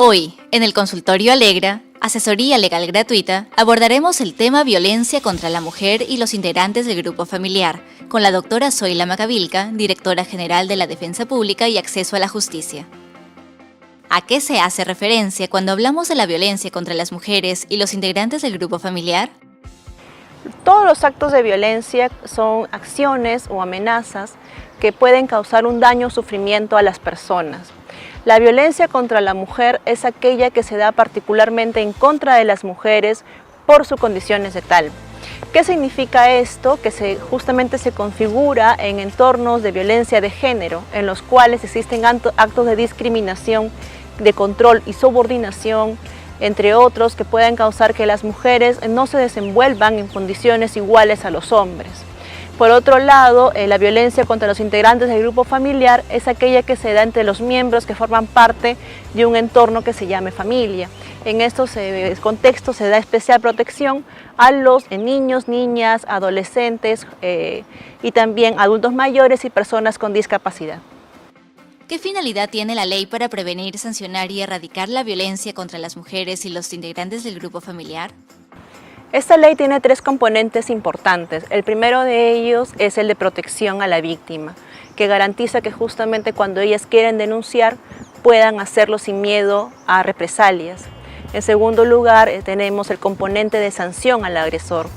Hoy, en el Consultorio Alegra, asesoría legal gratuita, abordaremos el tema violencia contra la mujer y los integrantes del grupo familiar, con la doctora Zoila Macavilca, directora general de la Defensa Pública y Acceso a la Justicia. ¿A qué se hace referencia cuando hablamos de la violencia contra las mujeres y los integrantes del grupo familiar? Todos los actos de violencia son acciones o amenazas que pueden causar un daño o sufrimiento a las personas. La violencia contra la mujer es aquella que se da particularmente en contra de las mujeres por sus condiciones de tal. ¿Qué significa esto? Que justamente se configura en entornos de violencia de género, en los cuales existen actos de discriminación, de control y subordinación, entre otros, que pueden causar que las mujeres no se desenvuelvan en condiciones iguales a los hombres. Por otro lado, la violencia contra los integrantes del grupo familiar es aquella que se da entre los miembros que forman parte de un entorno que se llame familia. En estos contextos se da especial protección a los niños, niñas, adolescentes y también adultos mayores y personas con discapacidad. ¿Qué finalidad tiene la ley para prevenir, sancionar y erradicar la violencia contra las mujeres y los integrantes del grupo familiar? Esta ley tiene tres componentes importantes. El primero de ellos es el de protección a la víctima, que garantiza que justamente cuando ellas quieren denunciar puedan hacerlo sin miedo a represalias. En segundo lugar, tenemos el componente de sanción al agresor.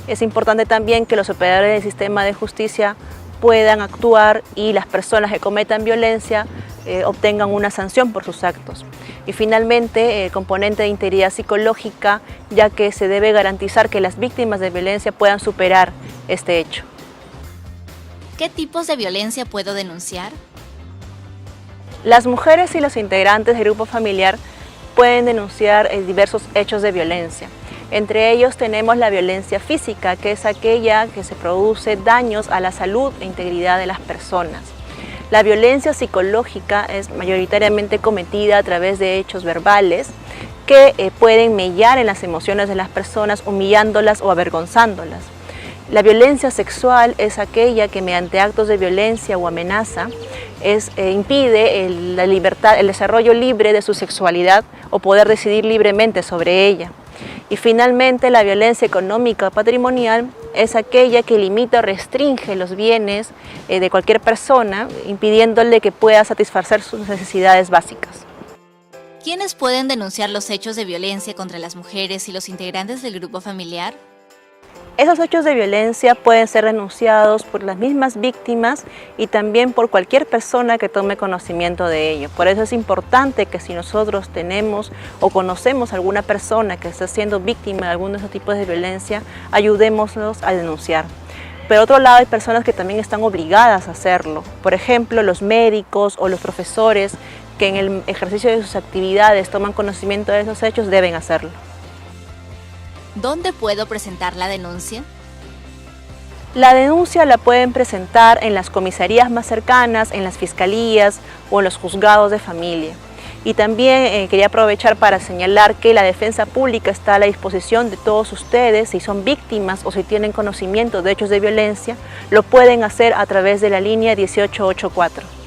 Es importante también que los operadores del sistema de justicia puedan actuar y las personas que cometan violencia obtengan una sanción por sus actos. Y finalmente, el componente de integridad psicológica, ya que se debe garantizar que las víctimas de violencia puedan superar este hecho. ¿Qué tipos de violencia puedo denunciar? Las mujeres y los integrantes del grupo familiar pueden denunciar diversos hechos de violencia. Entre ellos tenemos la violencia física, que es aquella que se produce daños a la salud e integridad de las personas. La violencia psicológica es mayoritariamente cometida a través de hechos verbales que pueden mellar en las emociones de las personas, humillándolas o avergonzándolas. La violencia sexual es aquella que mediante actos de violencia o amenaza impide la libertad, el desarrollo libre de su sexualidad o poder decidir libremente sobre ella. Y finalmente, la violencia económica o patrimonial es aquella que limita o restringe los bienes de cualquier persona, impidiéndole que pueda satisfacer sus necesidades básicas. ¿Quiénes pueden denunciar los hechos de violencia contra las mujeres y los integrantes del grupo familiar? Esos hechos de violencia pueden ser denunciados por las mismas víctimas y también por cualquier persona que tome conocimiento de ello. Por eso es importante que si nosotros tenemos o conocemos a alguna persona que está siendo víctima de alguno de esos tipos de violencia, ayudémoslos a denunciar. Por otro lado, hay personas que también están obligadas a hacerlo. Por ejemplo, los médicos o los profesores que en el ejercicio de sus actividades toman conocimiento de esos hechos deben hacerlo. ¿Dónde puedo presentar la denuncia? La denuncia la pueden presentar en las comisarías más cercanas, en las fiscalías o en los juzgados de familia. Y también quería aprovechar para señalar que la Defensa Pública está a la disposición de todos ustedes. Si son víctimas o si tienen conocimiento de hechos de violencia, lo pueden hacer a través de la línea 1884.